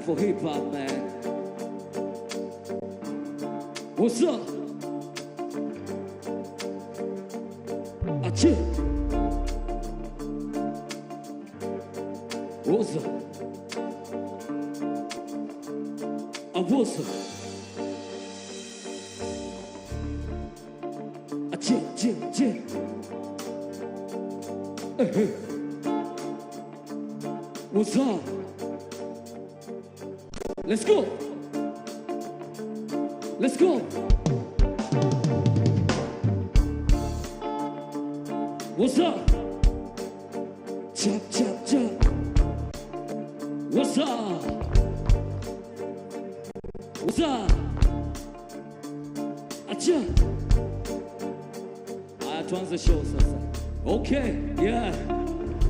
for hip hop, man. What's up? Achoo. What's up? What's up? Achoo, achoo, achoo. What's up? Let's go. Let's go. What's up? Chop, chop, chop. What's up? What's up? Acha. Tuanze show sasa. Okay, yeah.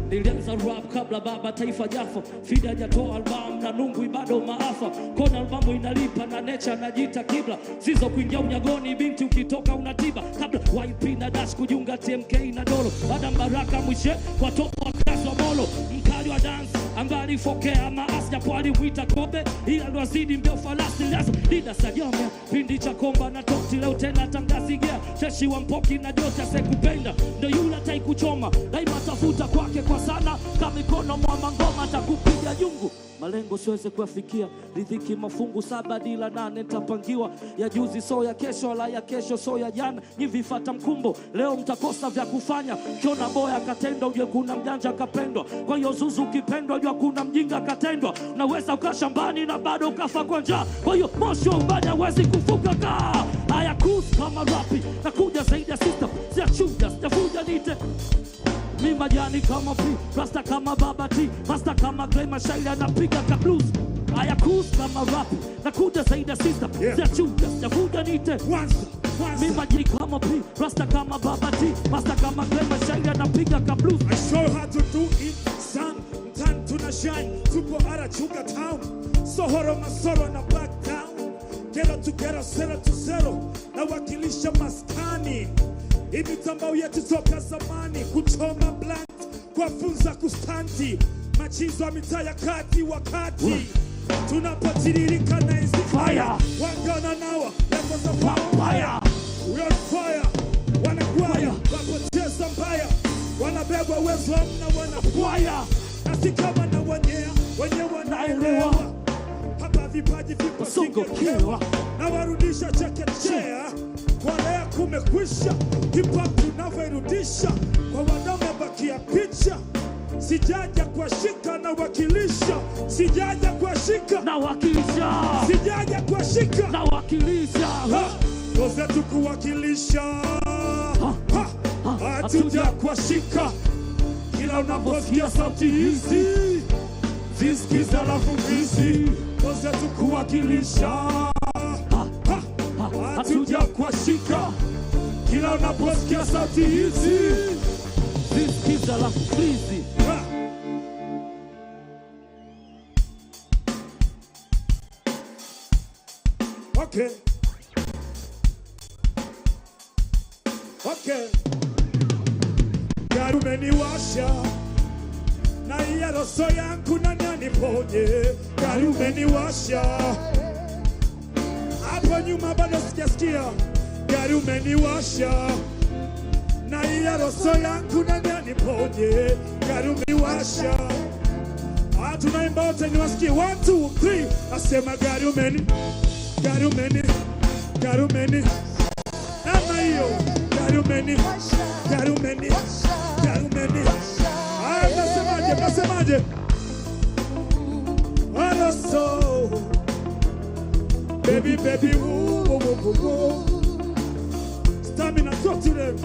Nilianza rap kabla baba taifa jafa. Fida hajatoa album na nungwi bado maafa. Kona albamu inalipa na nature najiita kibla. Sizo kuingia unyagoni binti ukitoka unatiba. Kabla YP na Dash kujiunga TMK na Dolo. Baada Mbaraka mwishe kwa topo wa kazi wa Molo. Mkali wa dance ambali fokea maasi japo alimuita Kobe. Ila ndo azidi mbeo falasi lazo. Dida sajomea pindi cha komba na tokti leo tena tangazigea. Sheshi wa mpoki na jota sekupenda. Ndo yula tai kuchoma. Daima tafuta kwake kwa sana. Kama mikono mwama ngoma takupiga jungu. Malengo siweze kuafikia. Ridhiki mafungu 7 dila 8 tapangiwa. Ya juzi so ya kesho la ya kesho so ya jana. Nyivi fata mkumbo. Leo mtakosa vya kufanya. Kiona boya katendo uje kuna mjanja kapendwa. Kwa hiyo zuzu ukipendwa jua kuna mjinga katendwa. Unaweza ukashambani na bado ukafa kwa njaa. Kwa hiyo moshi wa ubani hawezi kufuka kaa. Haya kusi kama rapi. Nakuja zaidi ya system. Siachuja, sijafuja nite. Mi majani kama P, rasta kama Baba T, master kama Clay Mashairi anapiga ka blues. Haya kus kama rap, nakuja zaidi ya system. Siachuja, sijafuja nite. Mi majani kama P, rasta kama Baba T, master kama Clay Mashairi anapiga ka blues. I show how to do it, son. Time to na shine, tupo Arachuga town. Sohoro masoro na back down. Ghetto to ghetto, zero to zero. Na wakilisha maskani. Imitambao yetu toka zamani. Kuchoma blunt, kwa funza kustanti. Machizo wa mitaa ya kati wakati tunapotiririka na hizi fire. Wangana nawa, level za vampire. We on fire, wanagwaya, wapoteza mbaya. Wanabebwa wezo mna wanapwaya. Nasi kama na wanyea, wenye wanaelewa. Hapa vipaji vipo singekewa. Na warudisha chekechea. Kwa lea kumekwisha. Hip hop tunavyoirudisha. Kwa wadame bakia picha. Sijaja kwa shika na wakilisha. Sijaja kwa shika na wakilisha. Sijaja kwa shika na wakilisha. Tozetu kuwakilisha. Hatuja kwa shika. Kila unaposikia sauti hizi zisikiza lafu hizi. Tozetu kuwakilisha. Hatuja kwa shika. Kila unaposikia sauti hizi zisikiza lafu hizi. Okay. Okay. Gari umeniwasha na iya roso yangu na nani ponye. Gari umeniwasha hapo nyuma bado sijasikia. Gari umeniwasha na iya roso yangu na nani ponye. Gari umeniwasha. Tunaimba wote niwasikie 1, 2, 3. Nasema gari umeni. Gari umeni. Gari umeni. Nama hiyo. Gari umeni. Gari umeni. Gari umeni. Nasemaje, nasemaje. Araso. Baby, baby, woo. Stamina, talk to them.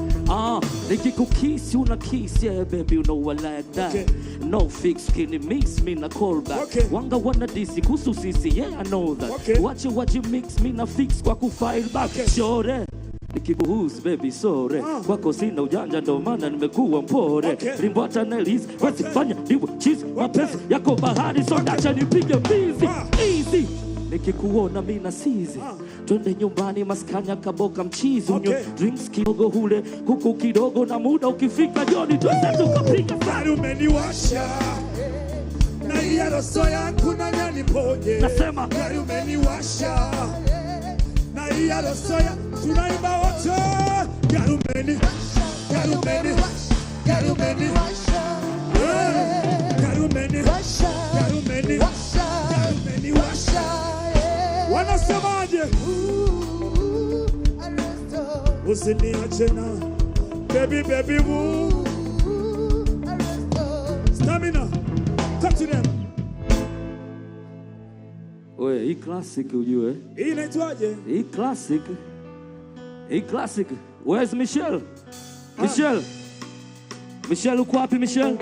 Nikikukisi una kiss, yeah baby, you know I like that. Okay. No fix, skinny mix, me na call back. Okay. Wanga wana disi, kusu sisi, yeah I know that. Okay. Watch you mix, me na fix, kwa kufile back. Okay. Sure. Nikikuhusu baby sore. Wako sina ujanja ndo maana nimekuwa mpore. Okay. Rimbota na Liz, wezi fanya diwa cheese. Mapenzi yako bahari, so dacha nipige mbizi. Easy. Nikikuona mina sizi. Twende nyumbani maskanya kaboka mchizi. Okay. Drinks kidogo hule, kuku kidogo na muda ukifika jioni twende tukapiga. Gari umeniwasha na iya roso yangu na yaniponye. Nasema gari umeniwasha na iya roso ya tunaimba wote. Gari umeni gari umeni gari umeni gari umeni gari umeni gari umeni washa. Wanasemaje? Usiniache na baby baby woo. Stamina, talk to them. Oye, hii classic ujue. Hii inaitwaje? Hii classic. Hii classic. Where's Michelle? Michelle. Michelle uko wapi Michelle?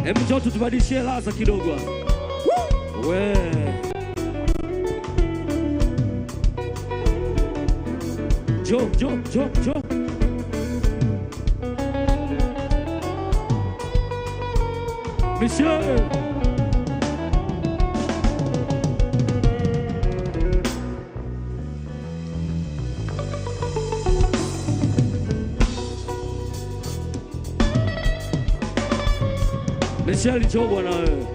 Hebu njoo tubadilishie laza kidogo. We. Jo. Michelle. Michelle njoo bwana wewe.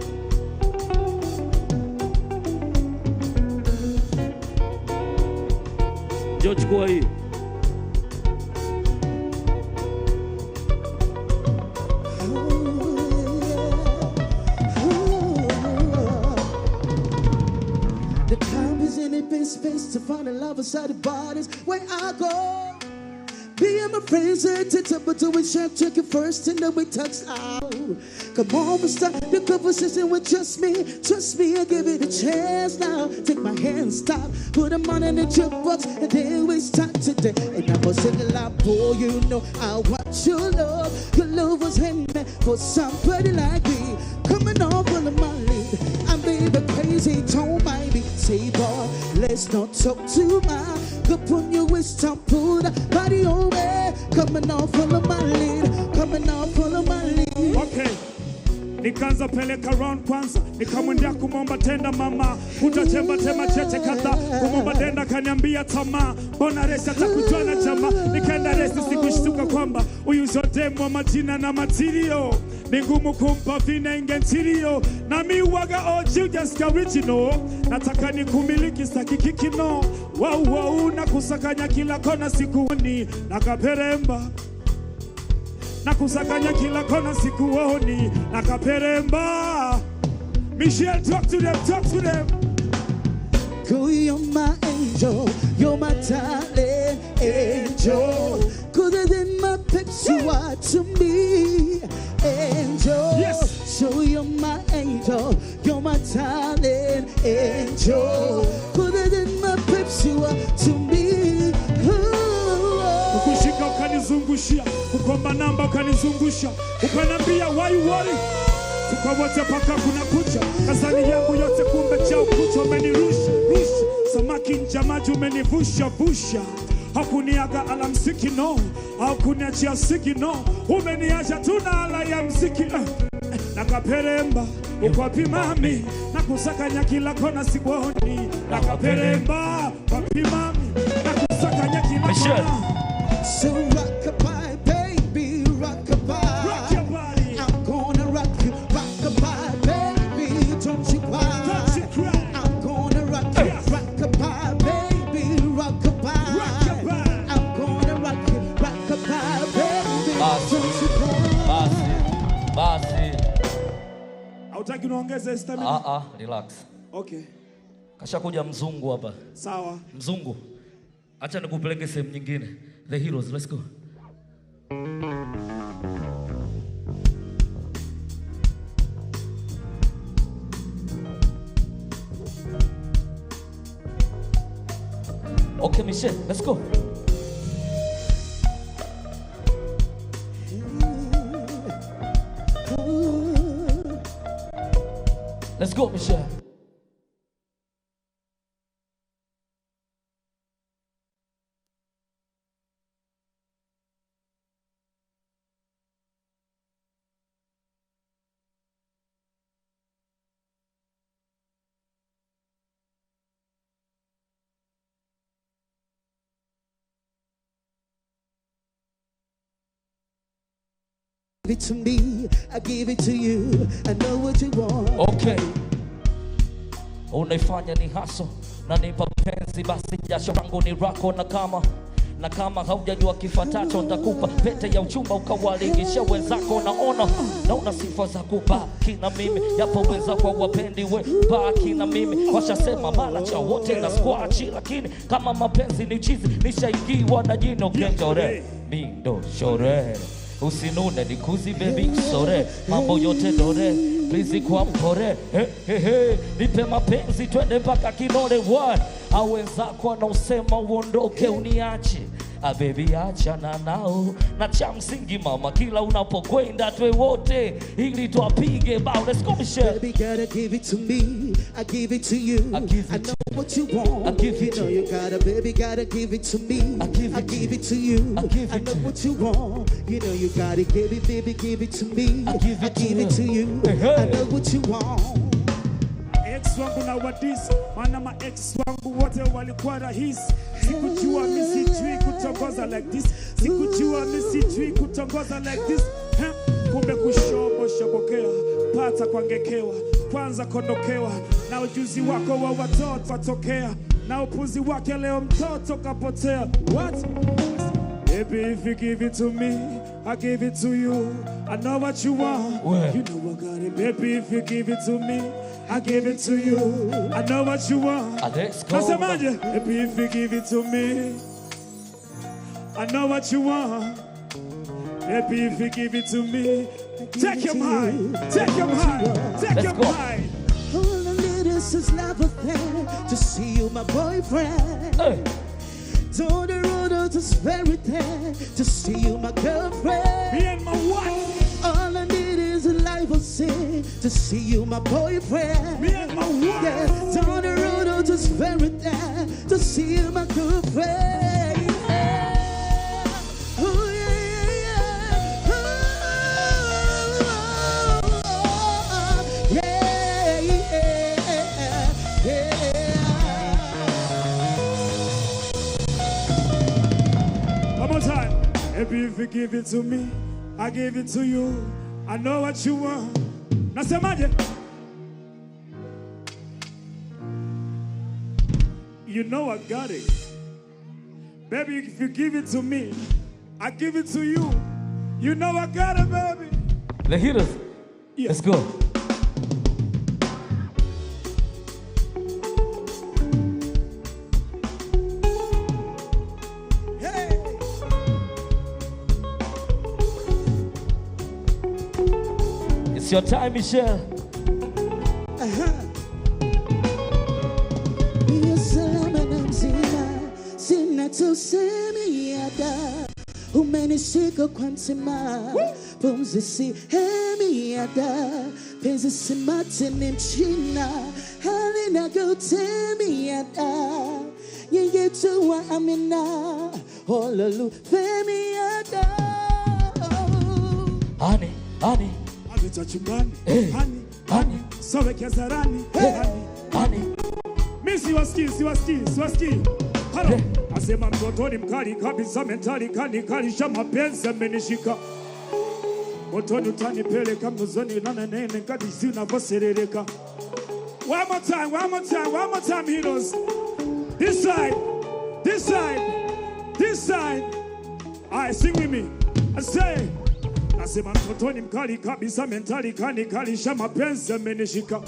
Njoo chukua hii. The time is in a space to find a love inside the bodies where I go. Me and my friends at the top of the check, check it first and then we touch out. Come on, we start the conversation with just me, I give it a chance now. Take my hand, stop, put them on in the jukebox, and then we start today. And I was sing a lot, boy, you know I want your love. Your love was handmade for somebody like me, coming off on my lead. I'm baby crazy, don't mind me. Say, boy, let's not talk too much. Up on your waist, I'm pull the body away. Coming off follow my lead, coming off follow my lead. Okay. Nikaanza peleka round kwanza, nikamwendea kumomba tenda mama, utachemba tema cheche kadha, kumomba tenda kaniambia tamaa, bona resi atakujua na jamaa, nikaenda resi sikushtuka kwamba, uyu zote mwa majina na material, ni ngumu kumpa vina ingentirio, na mi waga OG just original, nataka ni kumiliki sakikikino, wow, na kusakanya kila kona sikuoni, nakaperemba. Nakusakanya kila kona sikuoni, nakaperemba. Michelle, talk to them. Girl, you're my angel, you're my darling angel. Good than my pics, you are to me, angel. Yes. So you're my angel, you're my darling angel. Good than my pics, you are to me. Kukushika ukanizungushia, kukomba namba ukanizungusha, ukanambia why you worry? Tukawote paka kuna kucha, kazani yangu yote kumbe chao kucha, umenirusha. Samaki nja maji umenivusha. Hakuniaga alamsiki no, hakuniachia siki no, umeniacha tuna ala ya mziki. Nakaperemba, ukwapi mami, nakusakanya kila kona sikuoni. Nakaperemba, ukwapi mami, nakusakanya kila kona. So rock-a-bye, baby, rock-a-bye. Rock your body. I'm gonna rock you, rock-a-bye, baby, don't you cry. Don't you cry. I'm gonna rock you, rock-a-bye, baby, rock-a-bye. Rock-a-bye. I'm gonna rock you, rock-a-bye, baby, don't you cry. Basi. Hautaki unaongeza stamina? Relax. Okay. Kasha kuja mzungu hapa. Sawa. Mzungu. Acha nikupeleke sehemu nyingine. The Heroes, let's go. Okay, Michelle, let's go. Let's go, Michelle. Give it to me, I give it to you. I know what you want. Okay. Unaifanya ni haso na nipa penzi, basi jasho langu ni rako, na kama haujajua kifatacho nitakupa pete ya uchumba ukawalingisha wenzako. Naona sifa za kubaki na mimi, yapo wenzako wapendi we baki na mimi. Washasema mara cha wote na squachi, lakini kama mapenzi ni chizi nishaingiwa na jino kenjore. Mindo shore usinune nikuzi baby sore, mambo yote dore please kwa mpore. Nipe mapenzi twende mpaka Kinole what. Awenzako wanaosema uondoke uniache, baby achana nao, na cha msingi mama kila unapokwenda twe wote ili tuapige bao. Let's go Michelle. Baby gotta give it to me, I give it to you. I know what you want. I give it you know you gotta, baby gotta give it to me. I give it to you. I know what you want. You know you gotta give it, baby, give it to me. I give it to you. I know what you want. Ex wangu na wadisi, maana ma ex wangu wote walikuwa rahisi. Sikujua misijui kutongoza like this. Sikujua misijui kutongoza like this. Kumbe kushobokea, pata kwangekewa, kwanza kondokewa. Na ujuzi wako wa watoto watokea, na upuzi wake leo mtoto kapotea. What? Baby, if you give it to me, I give it to you. I know what you want. Where? You know I got it. Baby, if you give it to me, I give it to you. I know what you want. Let's go. Baby, if you give it to me, I know what you want. Baby, if you give it to me, take him high, take him high, take him high. All I need is this love affair to see you, my boyfriend. Hey. Down the road of this very day to see you, my girlfriend. Me and my wife. All I need is a life of sin to see you, my boyfriend. Me and my wife. Yeah, down the road of this very day to see you, my girlfriend. Yeah. Oh yeah, yeah, yeah. Yeah, yeah, yeah. One more time. Baby, if you give it to me, I give it to you. I know what you want. Nasemaje? You know I got it. Baby, if you give it to me, I give it to you. You know I got it, baby. The heroes. Yeah. Let's go. Hey. It's your time, Michelle. Sina tusemi ada umenishika kwa ntima pumzi si hemi ada penzi si mate ni mchina hali na gutemi ada yeye tuwa amina holalu femi ada. Honey, honey, Avita chumbani, honey, honey, sobe kiazarani, hey, honey. honey. Mi siwasikii. Halo, asema mtoto ni mkali kabisa, mentali kanisha mapenzi amenishika. Motoni utanipeleka muzoni na nene kadisi unavyoserereka. One more time, heroes. This side. Alright, sing with me. I say, asema mtoto ni mkali kabisa, mentali kanisha mapenzi amenishika.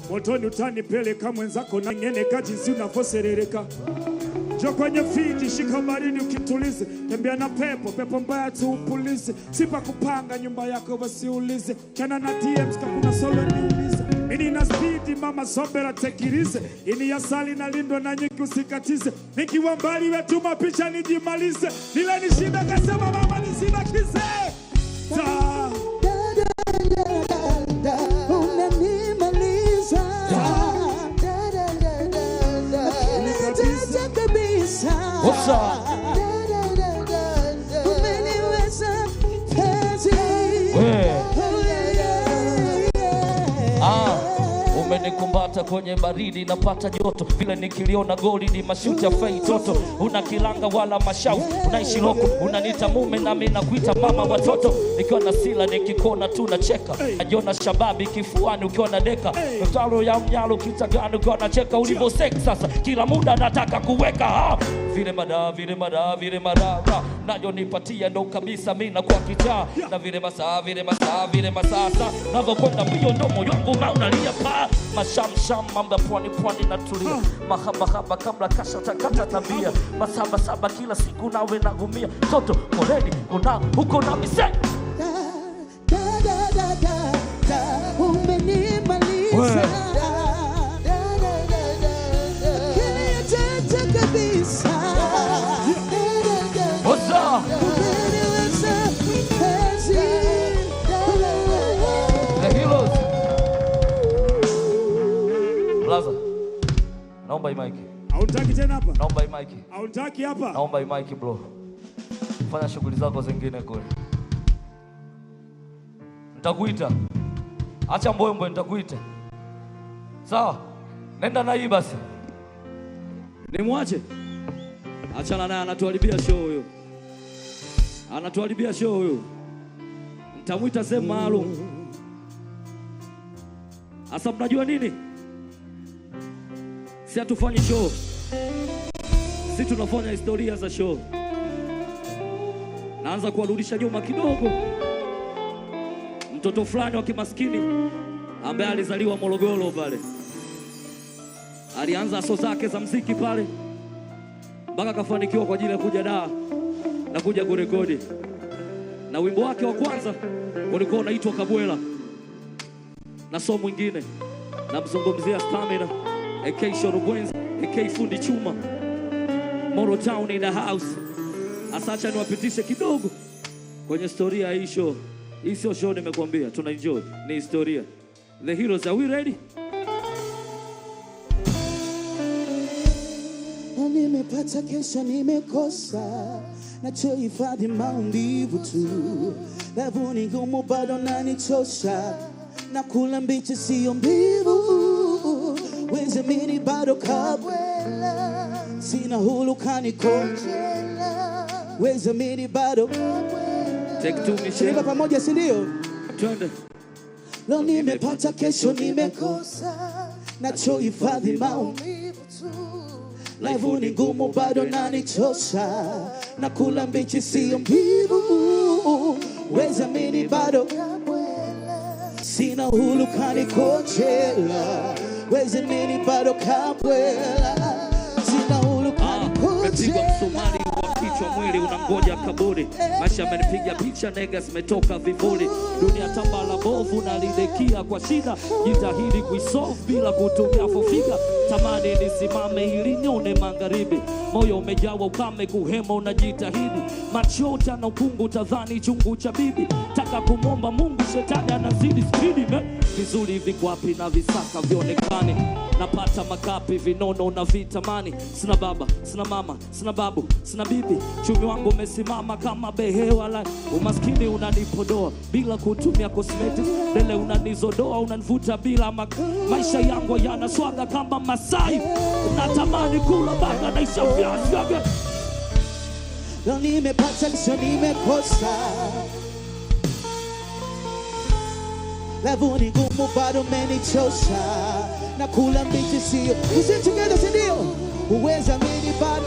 Motoni utanipeleka mwenzako na nene kadisi unavyoserereka. Jo kwenye fiti, shika baridi ukitulize. Tembea na pepo mbaya tu upulize. Sipa kupanga nyumba yako wasiulize. Chana na DMs kakuna solo niulize. Mini na speedi mama sobera tekirize. Ini ya sali na lindo na nyingi usikatize. Nikiwa mbali wetu mapicha nijimalize. Nile nishinda kasema mama nisibakize. Ta. What's up? Umenikumbata hata kwenye baridi napata joto. Vile nikiliona goli ni mashuti ya fei toto. Una kilanga wala mashau, unaishi loko. Unanita mume na mimi nakuita mama watoto. Nikiwa na sila nikikona tu nacheka. Najiona shababi kifuani ukiwa na deka. Mtalo ya mnyalo kitagani ukiwa nacheka. Ulivo sex sasa kila muda nataka kuweka. Vile mada, vile mada, vile mada. Najo nipatia ndo kabisa mimi na kwa kichaa. Na vile masaa, vile masaa, vile masasa. Navo kwenda mbio ndo moyo wangu maunalia pa. Mashamsham mambo pwani pwani natulia. Mahaba kabla kasha takata tabia. Masaba kila siku nawe nagumia. Toto koredi kuna huko na mise. Umenimaliza. Kilichotaka kabisa. Oza. The Heroes. Blaza. Naomba mic. Hautaki tena hapa? Naomba mic. Hautaki hapa? Naomba mic bro. Fanya shughuli zako zingine kule. Nitakuita. Acha mbwembwe nitakuita. Sawa? Nenda na hii basi. Nimwache. Achana naye, anatuharibia show huyo. Anatuharibia show huyo. Nitamuita sehemu maalum. Asa mnajua nini? Si hatufanyi show. Si tunafanya historia za show. Naanza kuwarudisha nyuma kidogo. Mtoto fulani wa kimaskini ambaye alizaliwa Morogoro pale. Alianza aso zake za muziki pale mpaka kafanikiwa kwa ajili ya kuja Dar na kuja kurekodi. Na wimbo wake wa kwanza ulikuwa unaitwa Kabwela. Na so mwingine namzungumzia Stamina AK Shorogwenzi AK Fundi Chuma Moro Town in the house. Asacha niwapitishe kidogo kwenye historia ya hii show. Hii sio show nimekuambia, tuna enjoy. Ni historia. The Heroes, are we ready? Nimepata kesho nimekosa, nachohifadhi maumivu tu. Levu ni ngumu bado nanichosha, nakula mbichi sio mbivu. Weze mini bado kabwela, sina hulu kanikojela. Weze mini bado kabwela. Take two, Michelle. Tulipa pamoja si ndio? Twende. Leo nimepata kesho nimekosa, nachohifadhi maumivu tu. Levu ni ngumu bado nanichosha, nakula mbichi sio mbivu. Weza mini bado sina hulu kanikojela. Weza mini bado kabwela, sina hulu kanikojela. Mepigwa msumari wa kichwa, mwili unangoja kaburi. Maisha amenipiga picha, nega zimetoka vivuli. Dunia tambala bovu na lidekia kwa shida. Jitahidi kuisolve bila kutumia fofiga. Tamani nisimame ili nione magharibi. Moyo umejawa ukame, kuhema unajitahidi. Machota na ukungu tadhani chungu cha bibi. Taka kumomba Mungu, shetani anazidi spidi. Vizuri hivi kwapi na visaka vionekane. Napata makapi vinono na vitamani. Sina baba, sina mama, sina babu, sina bibi. Chumi wangu umesimama kama behewa la umaskini unanipodoa bila kutumia cosmetics. Dele unanizodoa, unanivuta bila maisha yangu yanaswaga kama Masai. Natamani kula baga na isha viazi. Leo nimepata kesho nimekosa, levu ni ngumu bado menichosha, nakula mbichi sio. We sing together si ndio? Uweza mini bado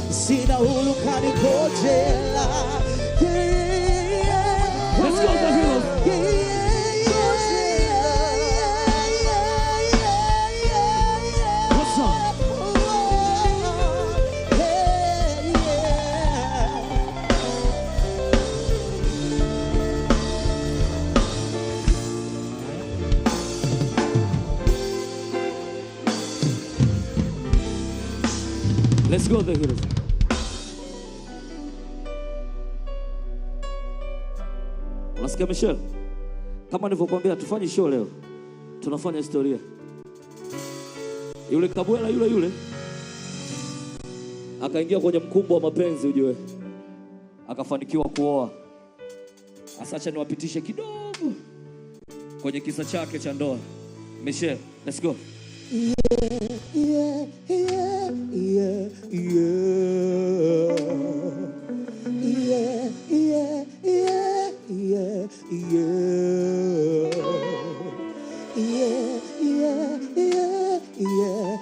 sina hulu kanikojela. Let's go, The Heroes. What's up? Let's go, The Heroes. Unasikia Michelle? Kama nilivyokuambia tufanye show leo. Tunafanya historia. Yule Kabwela yule akaingia kwenye mkumbo wa mapenzi ujue. Akafanikiwa kuoa. Asacha niwapitishe kidogo kwenye kisa chake cha ndoa. Michelle, let's go. Yeah, yeah, yeah, yeah, yeah. Yeah, yeah, yeah, yeah, yeah. Yeah, yeah, yeah, yeah, yeah.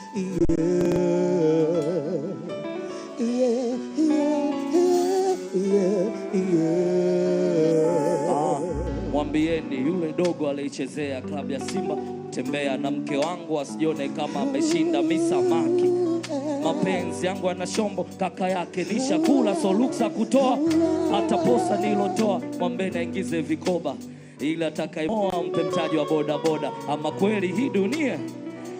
Yeah, yeah, yeah, yeah. Mwambieni yule dogo alichezea klabu ya Simba, tembea na mke wangu asijione kama ameshinda misamaki. Mapenzi yangu ana shombo, kaka yake nishakula, so luksa kutoa hata posa nilotoa. Mwambeni aingize vikoba ili atakayemoa mpe mtaji wa boda boda. Ama kweli hii dunia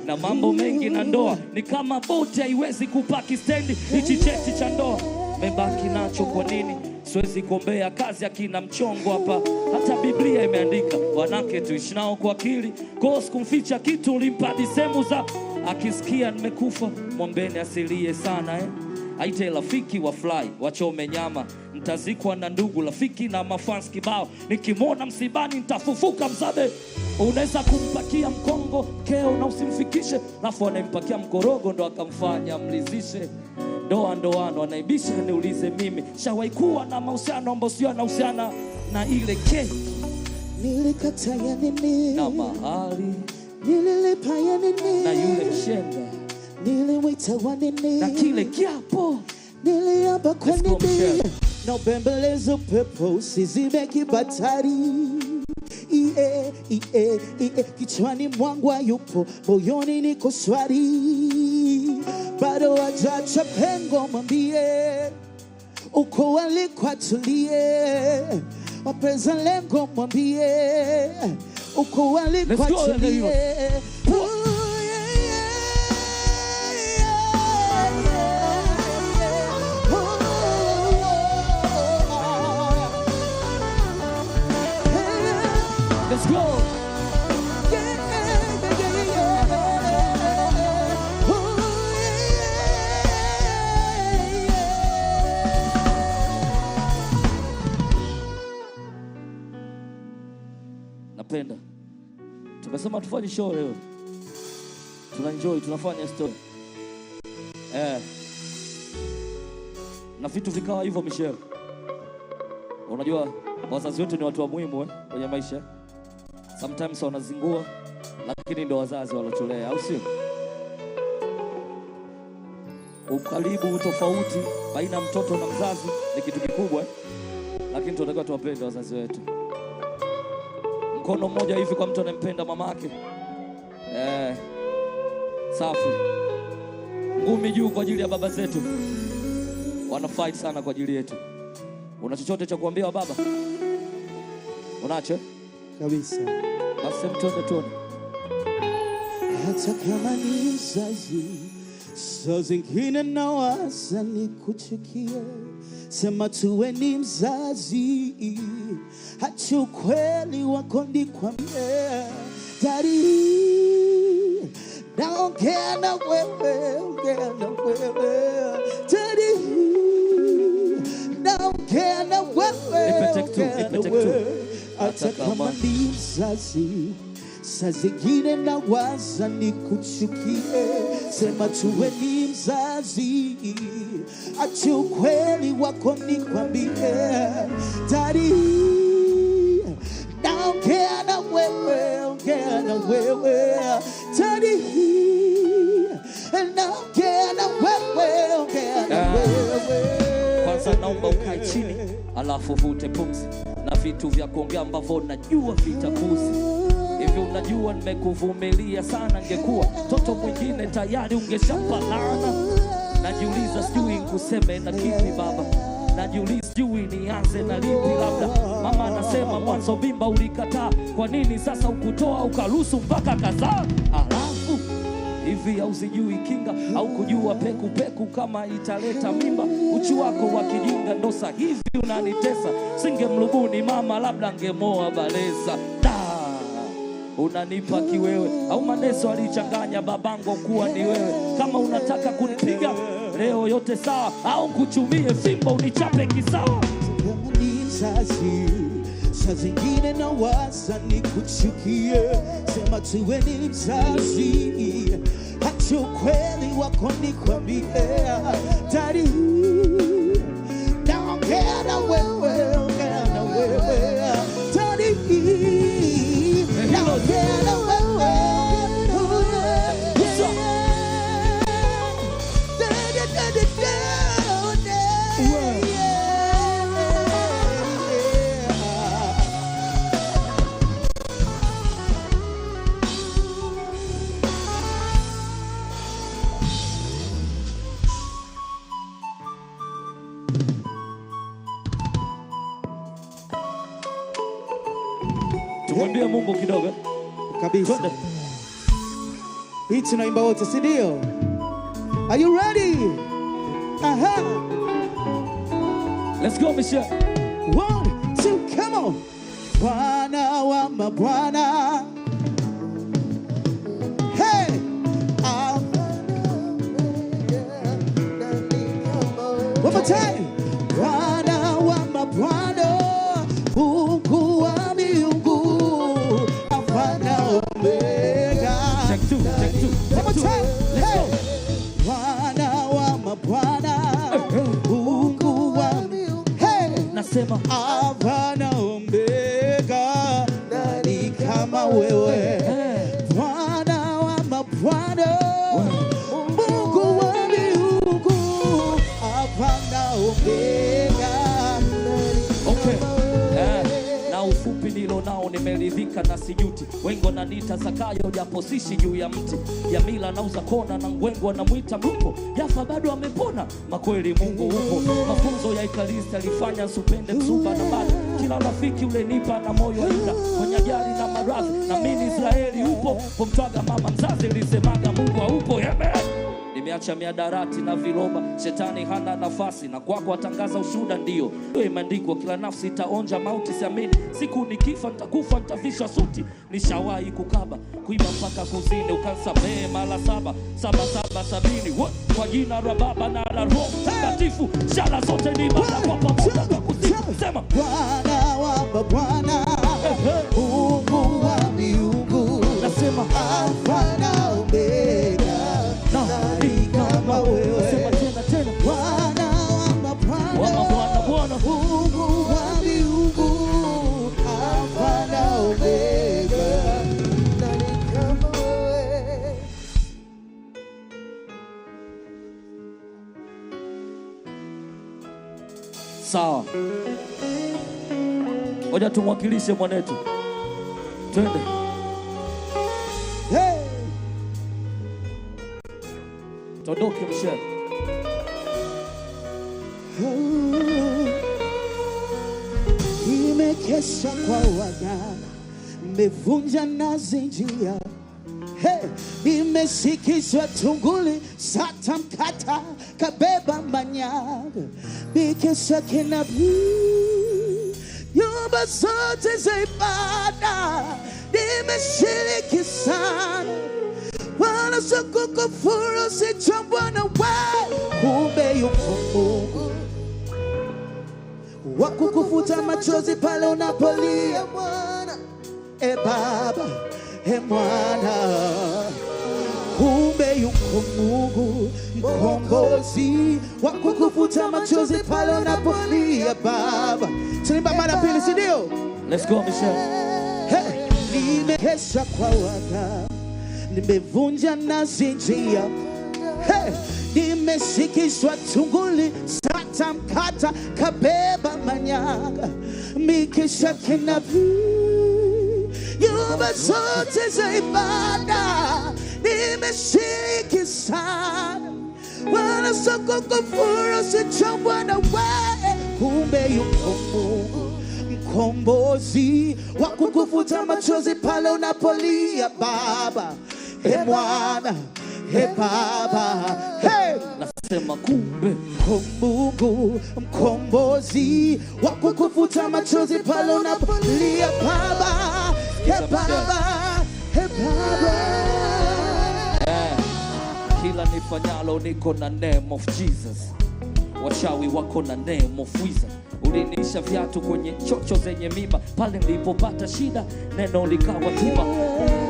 na mambo mengi na ndoa ni kama boti haiwezi kupaki stendi. Hichi cheti cha ndoa mebaki nacho kwa nini? Siwezi kuombea kazi akina mchongo hapa. Hata Biblia imeandika wanake tuishi nao kwa akili. Kosi kumficha kitu ulimpa disemu za akisikia nimekufa mwambeni asilie sana Aite rafiki wa fly wachome nyama, mtazikwa na ndugu rafiki na mafans kibao. Nikimwona msibani nitafufuka mzabe. Unaweza kumpakia mkongo keo na usimfikishe, alafu anampakia mkorogo ndo akamfanya mlizishe. Ndoano anaibisha niulize mimi shawahi kuwa na mahusiano ambao sio anahusiana na ile ke. Nilikata ya nini na mahali nililipa ya nini na yule mshenga nilimwita wa nini na kile kiapo niliapa kwa nini. Na bembelezo pepo usizime kibatari. Kichwani mwangu yupo, moyoni niko shwari. Bado hajacha pengo, mwambie uko waliko tulie. Mapenzi lengo, mwambie uko waliko tulie. Let's go. Napenda. Tumesema tufanye show leo. Tunaenjoy, tunafanya story. Na vitu vikawa hivyo Michelle. Unajua wazazi wetu ni watu wa muhimu kwenye maisha. Sometimes wanazingua, lakini ndo wazazi walotulea, au sio? Ukaribu tofauti baina mtoto na mzazi ni kitu kikubwa, lakini tunatakiwa tuwapende wazazi wetu. Mkono mmoja hivi kwa mtu anayempenda mamake. Safi. Ngumi juu kwa ajili ya baba zetu. Wana fight sana kwa ajili yetu. Una chochote cha kuambia baba? Unacho? Kabisa. Basi tuone. Hata kama ni mzazi, saa zingine nawaza nikuchukie. Sema tuwe ni mzazi, hacha ukweli wako nikwambie. Daddy, naongea na wewe, ongea na wewe. Daddy, naongea na wewe, ongea na wewe. Hata kama ni mzazi, saa zingine nawaza nikuchukie. Sema tuwe ni mzazi, acha ukweli wako nikwambie. Daddy, naongea na wewe, ongea na wewe. Daddy, naongea na wewe, ongea na wewe. Kwanza naomba ukae chini, alafu vute pumzi na vitu vya kuongea ambavyo najua vitakuzi. Hivi unajua nimekuvumilia sana, ngekuwa mtoto mwingine tayari ungeshapalana. Najiuliza sijui nikuseme na kipi baba. Najiuliza sijui nianze na lipi labda. Mama anasema mwanzo mimba ulikataa, kwa nini sasa ukutoa ukaruhusu mpaka kazaa? Alafu hivi hausijui kinga au kujua peku peku kama italeta mimba? Uchu wako wa kijinga ndo hivi unanitesa. Singemlubuni mama labda ngemoa baleza. Unanipa kiwewe au maneso alichanganya babangu kuwa ni wewe. Kama unataka kunipiga leo yote sawa, au kuchumie fimbo unichape kisawa. Kama ni mzazi, saa zingine nawaza nikuchukie, sema tuwe ni mzazi, acha ukweli wako nikwambie. Daddy, naongea na wewe, ongea na wewe. Daddy, naongea na wewe. Tumwambie Mungu kidogo kabisa. Hii tunaimba wote, si ndio? Are you ready? Aha. Let's go, Michelle. 1, 2, come on. Bwana wa mabwana. Hey. One more time. Bwana wa mabwana. Mungu wa miungu. Alpha Omega. Check two. One more time. Hey. Bwana wa mabwana. Mungu wa miungu. Hey. Nasema Alpha na Omega, nani kama wewe? Bwana wa mabwana, Mungu wa miungu, Alpha na Omega. okay. Na ufupi nilo nao nimeridhika na sijuti. Wengo na nita Zakayo japo sishi juu ya mti. Yamila nauza kona na ngwengo na mwita mrupo. Yafa bado amepona, makweli Mungu upo. Mafunzo ya Ikalista alifanya supende msuba na bada. Kila rafiki ule nipa na moyo ila kwenye ajali na maradhi. Na mimi Israeli upo. Pomtwaga mama mzazi lisemaga Mungu haupo. Nimeacha miadarati na viroba, shetani hana nafasi, na kwako atangaza ushuhuda ndio. Imeandikwa kila nafsi itaonja mauti, siamini siku nikifa nitakufa nitavishwa suti. Nishawahi kukaba, kuiba mpaka kuzini, ukansamehe mara 7, 70. Kwa jina la Baba na la Roho Mtakatifu, shala zote ni mara kwa pamoja kwa kusifu. Sema Bwana wa mabwana, Mungu wa miungu, nasema Alpha na Omega. Nani kama wewe? Sema tena. Bwana wa mabwana, Mungu wa miungu, Alpha na Omega. Nani kama wewe? sawa. Ngoja tumwakilishe mwanetu. Twende. Hey! Tondoke Michelle. Nimekesha kwa wana, nimevunja nazi njia. Hey, nimesikizwa tunguli, sata mkata, kabeba manyaga. Bikesha kinabii, nyumba zote za ibada. Nimeshiriki sana, wala sikukufuru, sichambwa na wewe. Kumbe yuko Mungu wa kukufuta machozi pale unapolia mwana. E Baba, e Mwana, kumbe yuko Mungu mkombozi wa kukufuta machozi pale unapolia Baba. Tunaimba mara pili, si ndio? Let's go Michelle. Hey, nimekesha kwa waka, nimevunja nazi njia. Hey, nimeshikishwa tunguli, sata mkata, kabeba manyaga. Mikesha kinabii, nyumba zote za ibada. Nimeshiriki sana, wala sikukufuru, sichambwa na wewe. Kumbe yuko Mungu mkombozi wa kukufuta machozi pale unapolia Baba. E Mwana, e Baba, hey! Nasema kumbe Mungu mkombozi wa kukufuta machozi pale unapolia Baba. E Baba, e Baba. Kila nifanyalo niko na name of Jesus. Wachawi wako na name of wizard. Uliniisha viatu kwenye chocho zenye miba, pale nilipopata shida neno likawa tiba.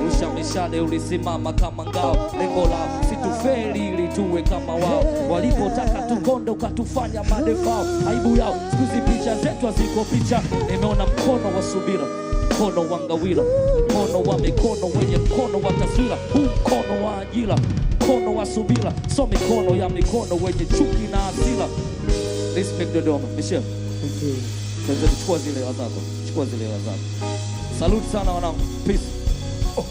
Rusha mishale ulisimama kama ngao, lengo la situfeli ili tuwe kama wao. Walipotaka tukonde ukatufanya madefao, aibu yao sikuzi picha zetu haziko picha. Nimeona mkono wa subira, mkono wa ngawira, mkono wa mikono wenye mkono wa taswira. Huu mkono wa ajira, mkono wa subira, so mikono ya mikono wenye chuki na hasira. Respect Dodoma, Michelle. Thank you. Kwanza chukua zile wazako, chukua zile wazako. Salute sana wanangu. Peace. Oh.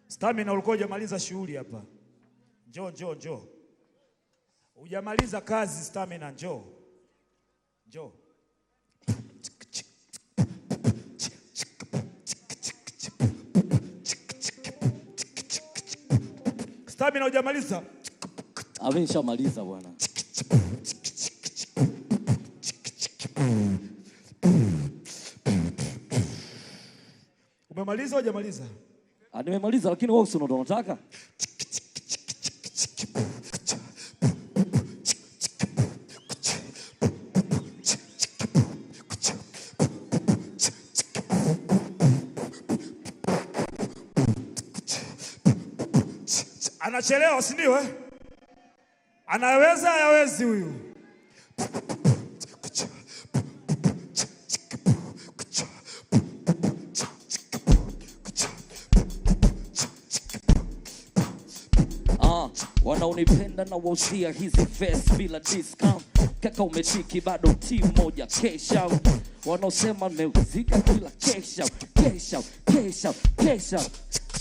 Stamina, ulikuwa hujamaliza shughuli hapa. Njoo. Hujamaliza kazi Stamina, njoo. Stamina hujamaliza? Ameshamaliza bwana. Umemaliza au hujamaliza? Nimemaliza, lakini wewe usio ndo unataka. Anachelewa, si ndio eh? Anaweza hawezi huyu? Wanaonipenda na wausia hizi vest bila discount. Kaka umetiki bado team moja kesha. Wanaosema nimezika kila kesha.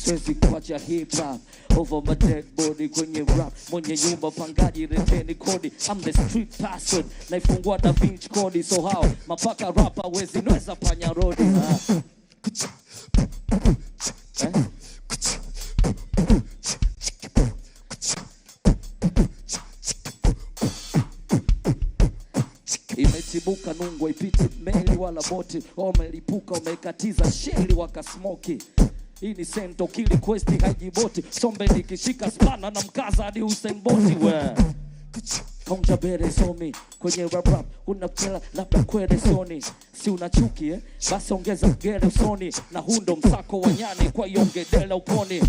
Siwezi kuacha hip hop over my dead body kwenye rap. Mwenye nyumba pangaji reteni kodi. I'm the street password, naifungua Da Vinci Code. So how mapaka rapper wezi nweza panya rodi. Imetibuka nungo ipiti meli wala boti. Wamelipuka umekatiza sheli wakasmoki. Hii ni sento kili questi haijiboti. Sombe nikishika spana na mkaza hadi Usain Bolt we. Kaunja bere somi kwenye rap unapela labda kwere soni. Si unachuki basi ongeza gere usoni. Na hundo msako wa nyani kwa yongedela uponi.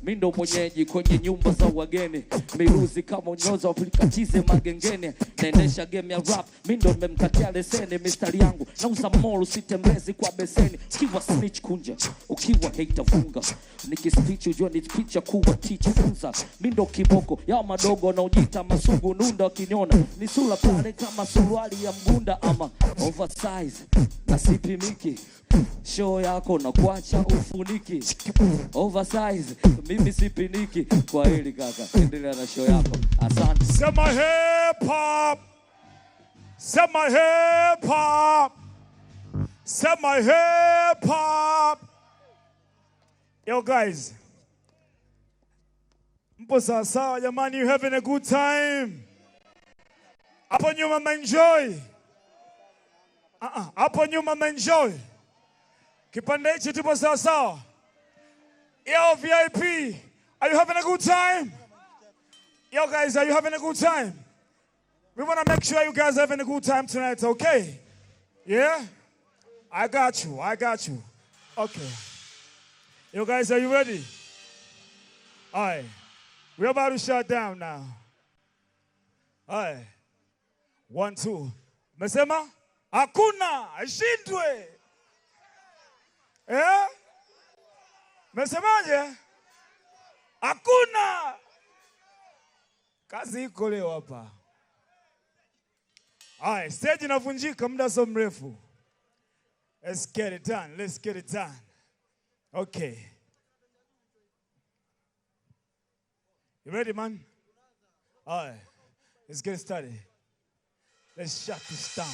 Mindo mwenyeji kwenye nyumba za wageni. Miruzi kama unyoza wapulikatize magengene. Naendesha game ya rap, mindo memkatia leseni. Mistari yangu nauza molu sitembezi kwa beseni. Ukiwa snitch kunja, ukiwa hater funga. Nikispeech ujua ni picha kuwa teach funza. Mindo kiboko ya madogo na ujita masugu nunda wakiniona. Nisula pale kama suruali ya mgunda ama oversize. Na sipimiki show yako na kuacha ufuniki. Oversize, mimi sipiniki. Kwa hili kaka, endelea na show yako. Asante. Sema hip hop. Sema hip hop. Sema hip hop. Yo guys. Mpo sawa jamani, you having a good time? Hapo nyuma mnaenjoy? Hapo nyuma mnaenjoy? Kipande hichi tupo sawa? Yo VIP, are you having a good time? Yo guys, are you having a good time? We want to make sure you guys are having a good time tonight, okay? Yeah? I got you. Okay. You guys, are you ready? All right. We're about to shut down now. All right. 1, 2. Mesema? Hakuna, ashindwe. Eh? Mesemaje? Hakuna. Kazi iko leo hapa. All right, stage inavunjika muda so mrefu. Let's get it done. Okay. You ready, man? All right. Let's get started. Let's shut this down.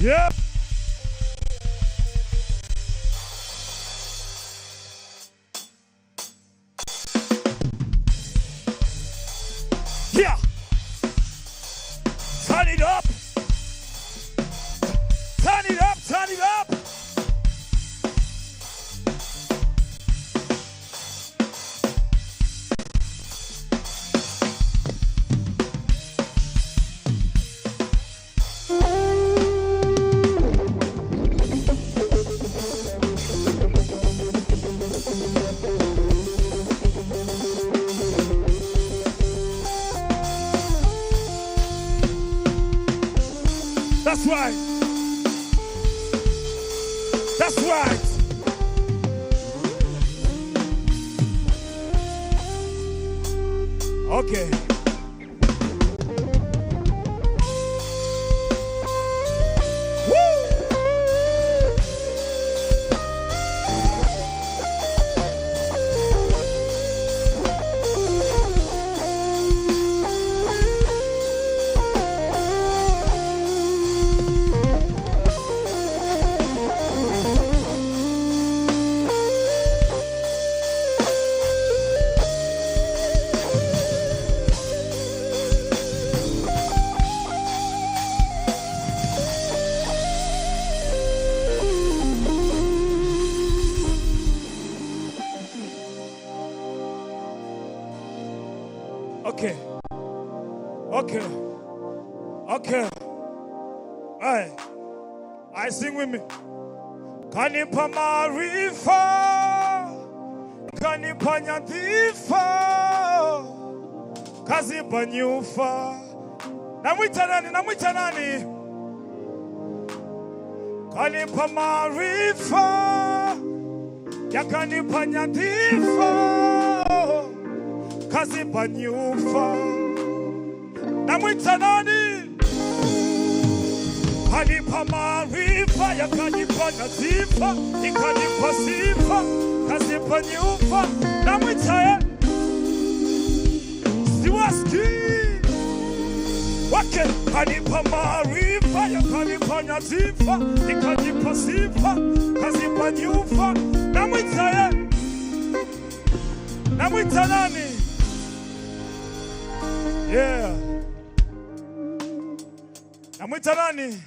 Yep. Yeah. Turn it up. Turn it up. Turn it up. That's right. That's right. Okay. Okay. Okay. Okay. Alright. I sing with me. Kanipa marifa, kanipa nyadhifa, kazipa nyufa. Namwita nani? Kanipa marifa, yakanipa nyadhifa, kazipa nyufa. Namwita nani? Kanipa marifa, yakanipa nyadhifa, ikanipa sifa, kazipa nyufa. Namwita siwaski. Wake kanipa marifa, yakanipa nyadhifa, ikanipa sifa, kazipa nyufa. Namwita nani? Yeah. Namwita nani?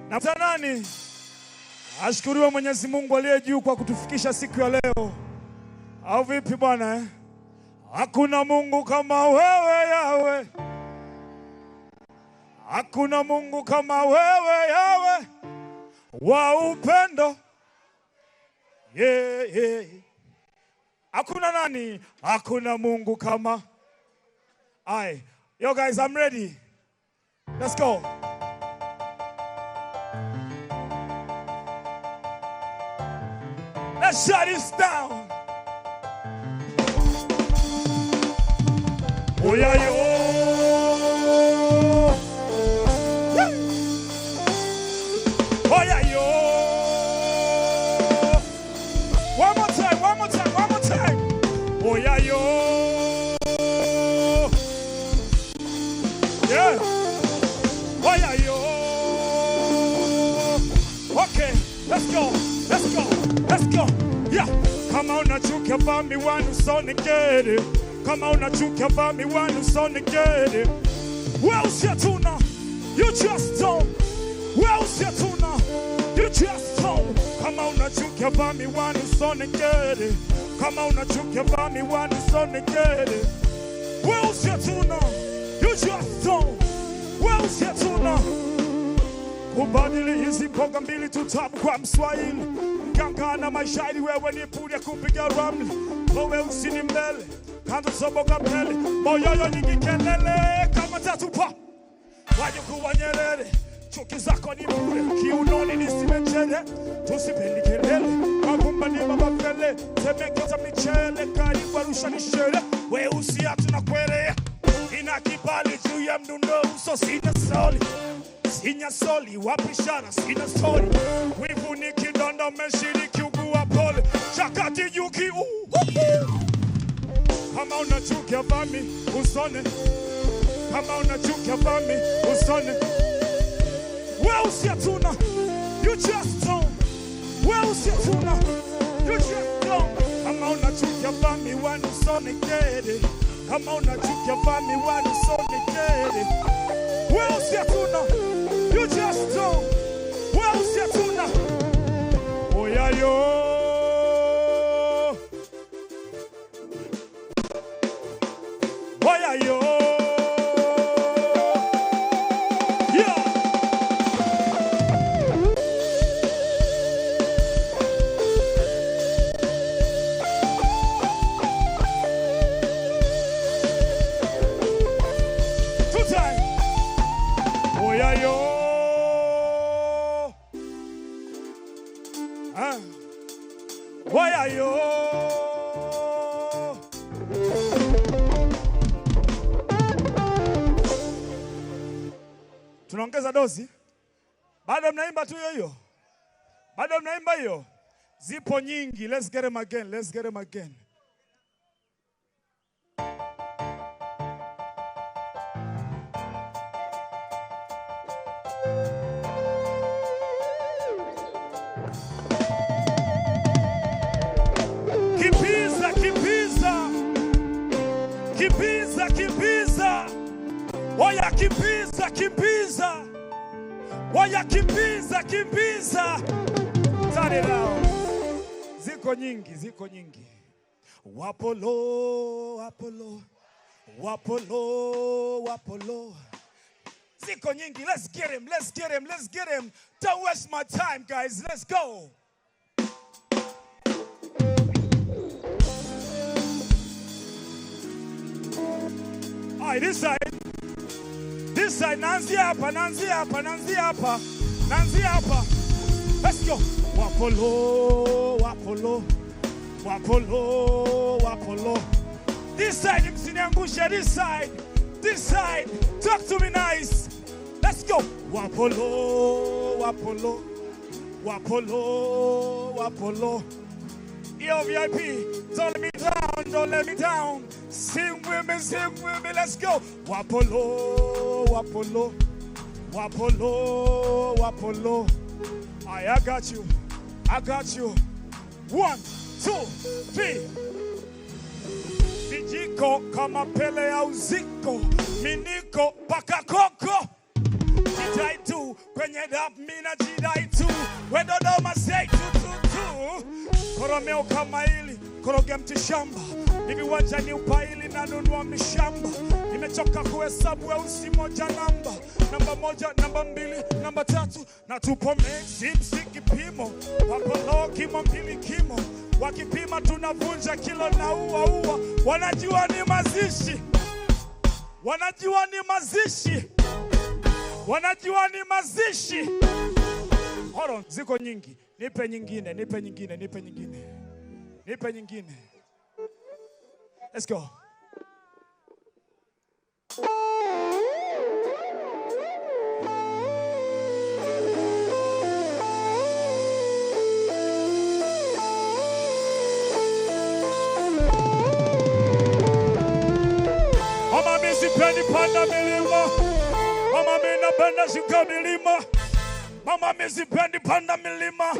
Namwita nani? Ashukuriwe Mwenyezi Mungu aliye juu kwa kutufikisha siku ya leo. Au vipi bwana eh? Hakuna Mungu kama wewe Yawe. Hakuna Mungu kama wewe Yawe. Wa upendo. Yeah, yeah. Hakuna nani? Hakuna Mungu kama. Aye. Yo guys, I'm ready. Let's go. Let's shut this down. Oh yeah, yo. Oh yeah, yo. One more time. Oh yeah, yo. Yeah. Oh yeah, yo. Okay, let's go. Yeah. Come on, I took your family one who's on the get it. Come on, I took your family one who's on the get it. Where's your tuna? You just don't. Where's your tuna? You just don't. Come on, I took your family one who's on the get it. Come on, I took your family one who's on the get it. Where's your tuna? You just don't. Where's your tuna? Kubadili hizi mboga mbili tutabu kwa Mswahili. Mganga na maishahidi wewe ni puli ya kupiga ramli. Wewe usini mbele, kando soboga mbele. Moyoyo nyingi kelele kama tatupa. Wajukuu wa Nyerere, chuki zako ni bure, kiunoni nisimechele, tusipendi kelele, magumba ni mabafele, temekeza michele, karibu Arusha ni shere, weusi hatunakwelea, ina kibali juu ya mdundo uso sina soli. Sinya soli, wapishana, sina soli. Wivu ni kidonda, umeshiriki ugua pole. Chakati yuki, kama unachukia vami, usone. Kama unachukia vami, usone. Weusi hatuna, you just don't. Weusi hatuna, you just don't. Kama unachukia vami, wanu usone kede. Kama unachukia vami, wanu usone kede. Weusi hatuna, you just don't. Weusi hatuna. Oya yo. Oya yo. Yeah. Two times. Oya yo. Oya yo. Tunaongeza dozi. Bado mnaimba tu hiyo. Bado mnaimba hiyo. Zipo nyingi. Let's get them again. Let's get them again. Kibiza, kibiza. Kibiza, kibiza. Oya kibiza, kibiza. Oya kibiza, kibiza. Tani lao. Ziko nyingi, ziko nyingi. Wapolo, wapolo. Wapolo, wapolo. Ziko nyingi. Let's get him, let's get him, let's get him. Don't waste my time, guys. Let's go. All right, this side. This side, Nanzi hapa, Nanzi hapa, Nanzi hapa, Nanzi hapa. Let's go. Wapolo, wapolo, wapolo, wapolo. This side, msiniangushe. This side, this side. Talk to me nice. Let's go. Wapolo, wapolo, wapolo, wapolo. Yo, VIP, don't let me down, don't let me down. Sing with me, let's go. Wapolo, wapolo, wapolo, wapolo. I got you, I got you. 1, 2, 3. Vijiko kama Pele au Ziko, miniko paka koko. Jidai tu, kwenye dap mina jidai tu. Wendo doma say tu. Koromeo kama hili, koroge mti shamba. Hivi waja ni upaili na nunua mishamba. Nimechoka kuhesabu weusi moja namba. Namba moja, namba mbili, namba tatu. Na tupo mexi kipimo. Wapolo kimo mbili kimo. Wakipima tunavunja kilo na ua. Wanajua ni mazishi. Wanajua ni mazishi. Wanajua ni mazishi. Hold on, ziko nyingi. Nipe nyingine, nipe nyingine, nipe nyingine. Nipe nyingine. Let's go. Mama mimi sipendi panda milima. Mama mimi napenda shuka milima. Mama mimi sipendi panda milima.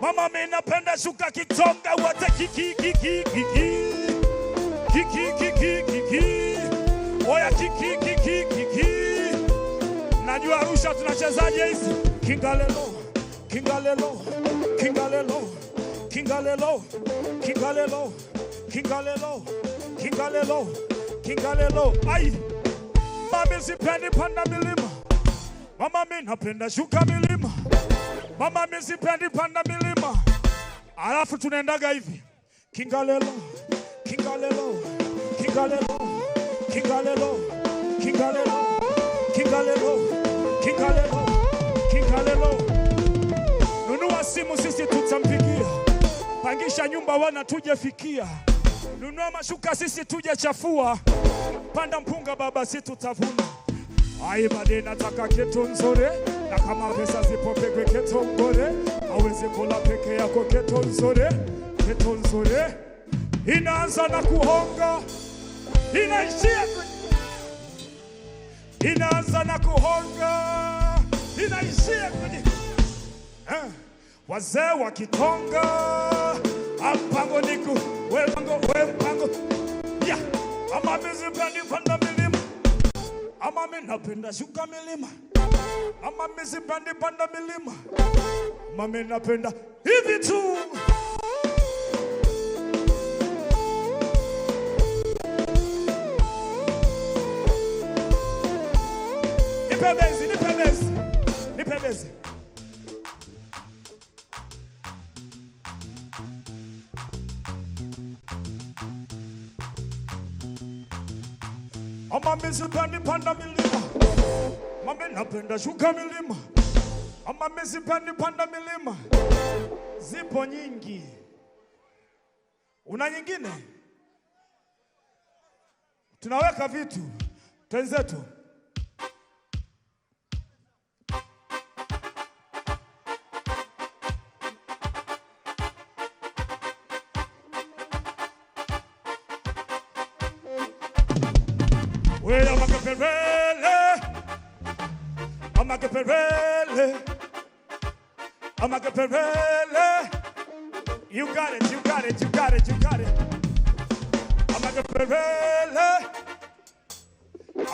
Mama mimi napenda shuka Kitonga wote kiki. Oya kiki. Najua Arusha tunachezaje hizi? Kingalelo. Ai. Mama sipendi panda milima. Mama mimi napenda shuka milima. Mama mimi sipendi panda milima. Alafu tunaendaga hivi. Kingalelo. Kalelo. Nunua simu sisi tutampigia. Pangisha nyumba wana tuje fikia. Nunua mashuka sisi tuje chafua. Panda mpunga baba sisi tutavuna. Ai bade nataka kitu nzuri. Na kama pesa zipo pekwe kitu mbore. Hawezi kula peke yako kitu nzuri. Kitu nzuri. Inaanza na kuhonga. Inaishia inaanza na kuhonga. Inaishia kwenye wazee wa Kitonga. Apango niku wepango ya ama mizipandi panda milima. Ama minapenda shuka milima. Ama mizipandi panda milima. Ama minapenda hivi tu. Nipebezi, nipebezi, nipebezi. Ama mizipandi panda milima. Mama napenda shuka milima. Ama mizipandi panda milima. Zipo nyingi. Una nyingine? Tunaweka vitu. Tenzetu. Amakeperele. You got it, you got it, you got it, you got it. Amakeperele.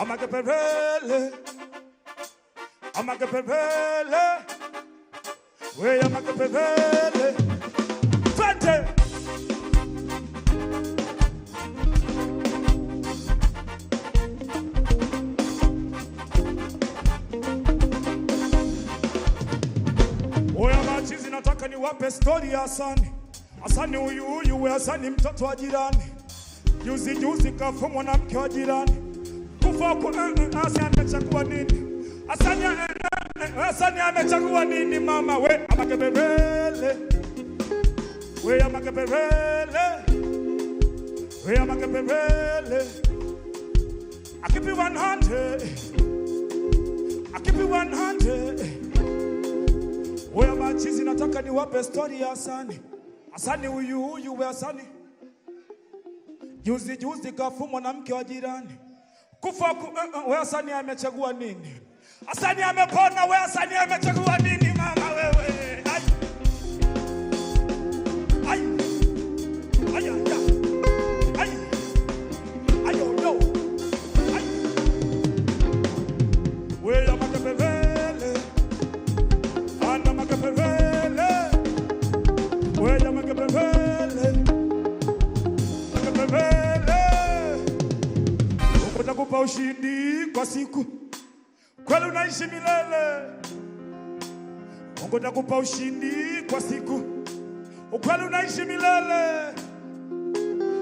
Amakeperele. Amakeperele. We amakeperele. Fante. Nataka niwape story ya Hasani. Hasani huyu we Hasani mtoto wa jirani. Juzi kafa mwanamke wa jirani. Kufa kwa Hasani amechagua nini? Hasani amechagua nini mama? We amakebebele. We amakebebele. We amakebebele. I keep it 100. I keep it 100. Wewe machizi nataka niwape story ya Hasani. Hasani huyu we Hasani. Juzi kafa mwanamke wa jirani. Kufa we Hasani amechagua nini? Hasani amepona, we Hasani amechagua nini mama wewe? Ai. Ai. Ai ya. Ai. Ayo yo. Ai. Wewe amakebebele. Nakupa ushindi kwa siku. Kweli unaishi milele. Mungu nakupa ushindi kwa siku. Kweli unaishi milele.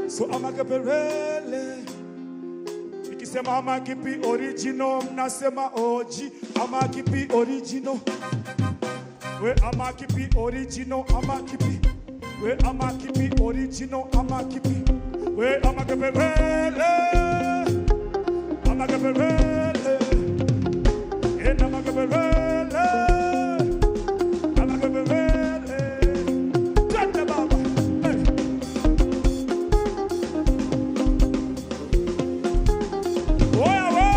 So amakeperele. Nikisema amakipi original mnasema oji. Amakipi original. We amakipi original amakipi. We amakipi original amakipi. We amakeperele. Amakeperele. En amakeperele. Amakeperele. Kanda baba. Hey. Oya we.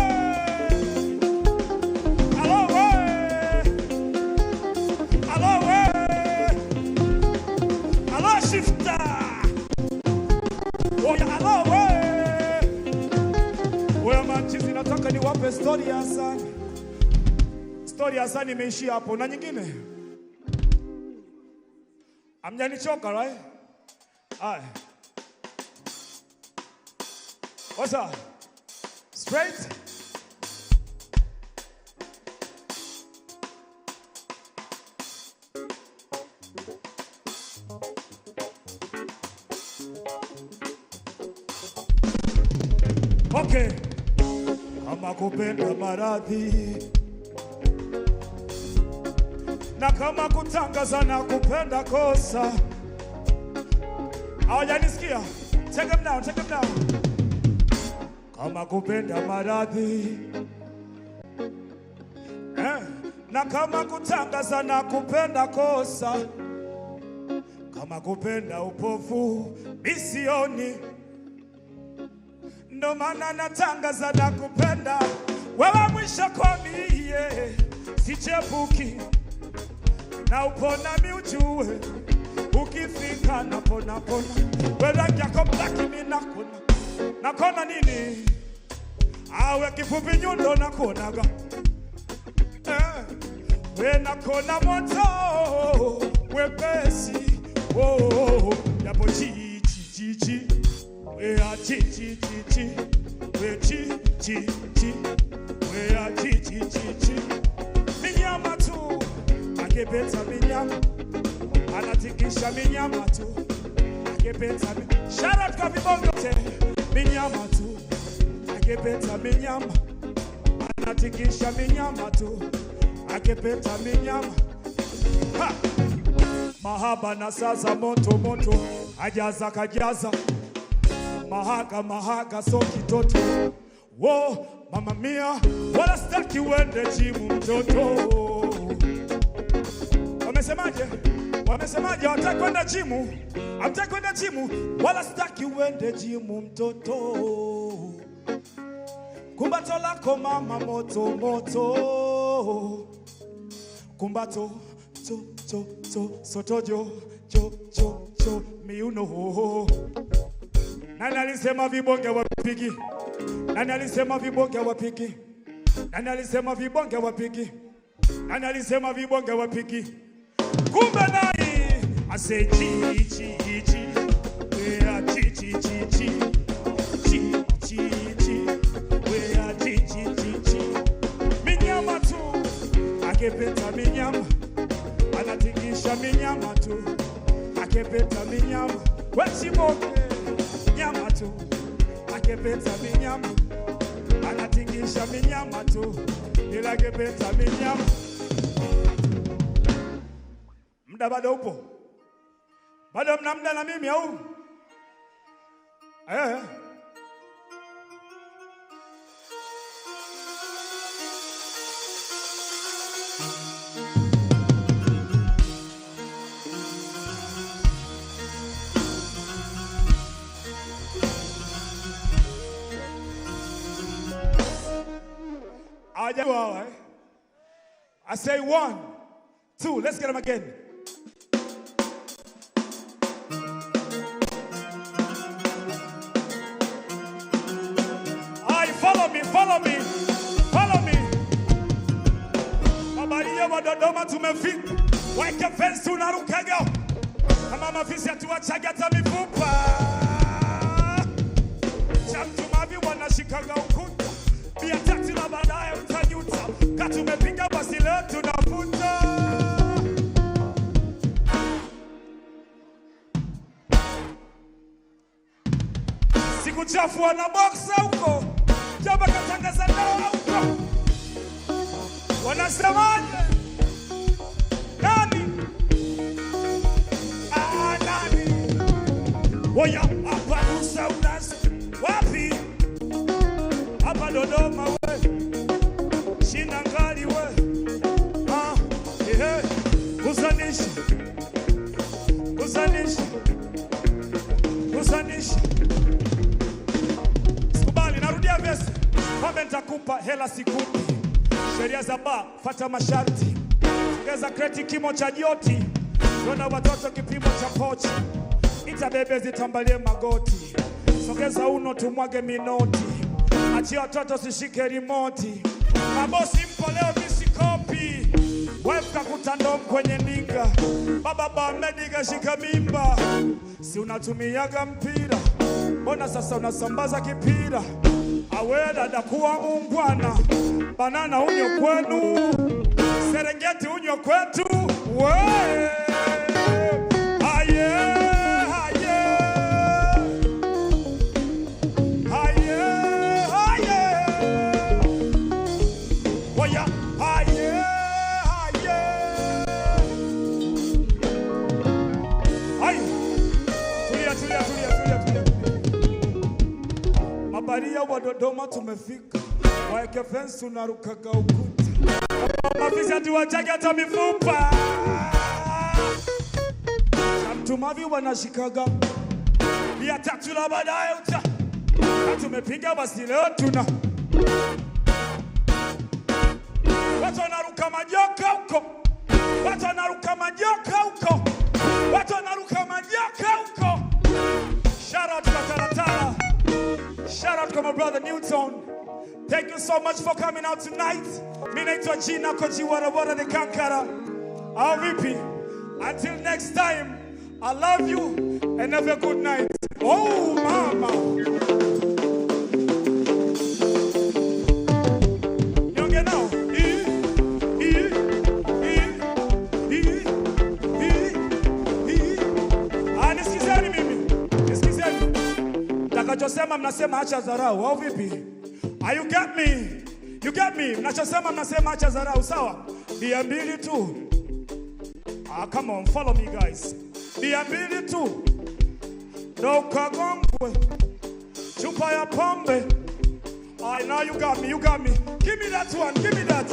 Alo we. Alo we. Alo shifta. Oya alo we. Manchizi nataka niwape story ya Hasani. Story ya Hasani imeishia hapo. Na nyingine? Amjanichoka, right? Aye. What's up? Straight? Okay. Kama kupenda maradhi na kama kutangaza na kupenda kosa. Hawajanisikia? Take them down, take them down. Kama kupenda maradhi, na kama kutangaza na kupenda kosa. Kama kupenda upofu misioni, ndo maana natangaza na kupenda wewe mwisho kwa mie. Sichepuki na upona miujue, ukifika napona pona. Wewe yako black mimi nakona, nakona nini? Awe kifupi nyundo nakonaga, we nakona moto wepesi. Oh, yapo chi chi chi chi, we a chi chi chi chi, we chi chi chi, we a chi chi chi chi. Minyama tu akipeta minyama, anatikisha minyama tu akipeta. Shout out kwa vibongo te. Minyama tu akipeta minyama, anatikisha minyama tu akipeta minyama. Ha! Mahaba na sasa moto moto, ajaza kajaza. Mahaga so kitoto. Wo, mama mia, wala staki uende jimu mtoto. Wamesemaje? Wamesemaje? Wataki kwenda jimu? Hataki kwenda jimu, wala staki uende jimu mtoto. Kumbato lako mama moto moto. Kumbato sotojo cho miuno ho. Nani alisema vibonge wapigi? Nani alisema vibonge wapigi? Nani alisema vibonge wapigi? Nani alisema vibonge wapigi? Kumbe nani? I say chi chi chi, we are chi chi chi chi, chi chi chi, we are chi chi chi chi. Minyama tu akipeta minyama, anatingisha minyama tu akipeta minyama. Wechimoke nyama tu akipeta minyama, anatingisha minyama tu ila akipeta minyama. Mda bado upo? Bado mna mda na mimi au? I say 1, 2, let's get them again. Follow me, follow me, follow me. Mabalia wa Dodoma tumefika, wake fence tunarukaga. Kama mafisi atuachaga hata mifupa. Chamtu mavi wanashikaga ukuta, pia taksi na baadaye utajuta. Katumepiga basi leo tunafuta. Siku chafu wana boxa huko, jaba katangaza nao huko. Wanasemaje? Nani? Nani? Woya hapa Musa unasi wapi? Hapa Dodoma we, Shinangali we. Kusanishi, kusanishi, kusanishi. Sikubali, narudia vesi. Kwame nitakupa hela sikupi. Sheria za ba, fata masharti. Ongeza kreti kimo cha joti. Dona watoto kipimo cha pochi. Itabebe zitambalie magoti. Sogeza uno tumwage minoti. Achia watoto sishike remote. Mabosi mpo leo misikopi. Wife kakutando kwenye ninga. Baba ba mediga shika mimba. Si unatumiaga mpira, mbona sasa unasambaza kipira? Awe dada kuwa ungwana, banana unyo kwenu, Serengeti unyo kwetu. We aye aye aye aye Woya aye aye Abaria wa Dodoma tumefika. Waeke fence tunarukaga ukuta. Mafisa tuwachake hata mifupa. Shamtumavi wanashikaga. Bia tatu la baadaye uta. Na tumepiga basi leo tuna. Watu wanaruka majoka huko. Watu wanaruka majoka huko. Watu wanaruka majoka huko. Shout out to Taratara. Shout out to my brother Newton. Thank you so much for coming out tonight. Mimi naitwa Gina Koji Warabora de Kankara. Au vipi? Until next time, I love you and have a good night. Oh mama. Nyonge now. Nisikizeni mimi. Nisikizeni. Takachosema mnasema acha dharau. Au vipi? You get me? You get me? Mnachosema mnasema acha dharau, sawa? Bia mbili tu. Come on, follow me guys. Bia mbili tu. Ndo ukagongwe. Chupa ya pombe. Now you got me, you got me. Give me that one, give me that.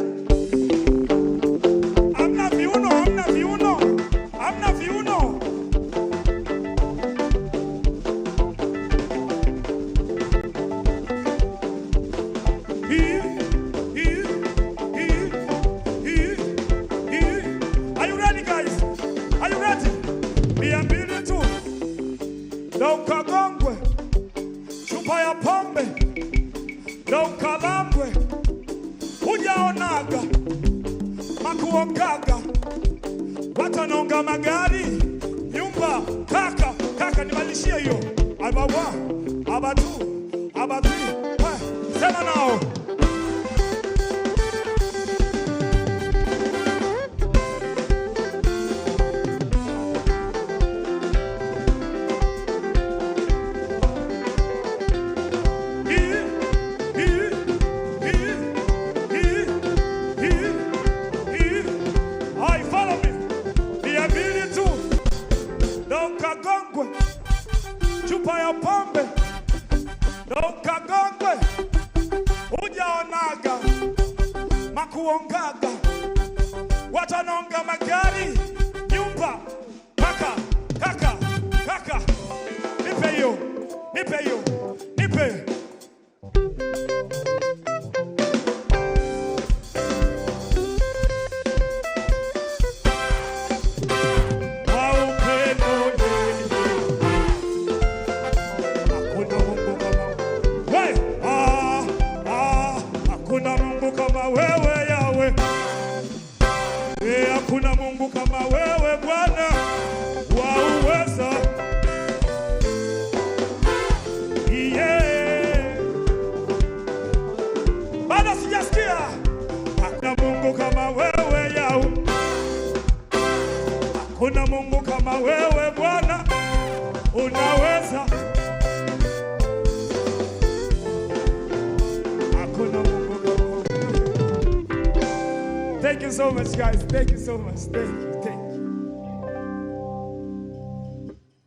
I'm not viuno, I'm not viuno. I'm not viuno. Are you ready, guys? Are you ready? Bia mbili tu. Ndo ukagongwe. Chupa ya pombe. Ndo ukalambwe. Hujaonaga. Makuongaga. Watu wanaonga magari. Nyumba. Kaka nimalishie hiyo. Abawa. Abatu. Abatu. Sema nao. Chupa ya pombe. Ndo ukagongwe. Hujaonaga. Makuongaga. Watu wanaonga magari. Nyumba. Kaka. Nipe hiyo. Nipe. Hakuna Mungu kama wewe Yawe. Hakuna Mungu kama wewe Bwana wa uweza. Bado sijasikia. Hakuna Mungu kama wewe Yawe. Hakuna Mungu kama wewe Bwana unaweza. Thank you so much, guys. Thank you so much. Thank you.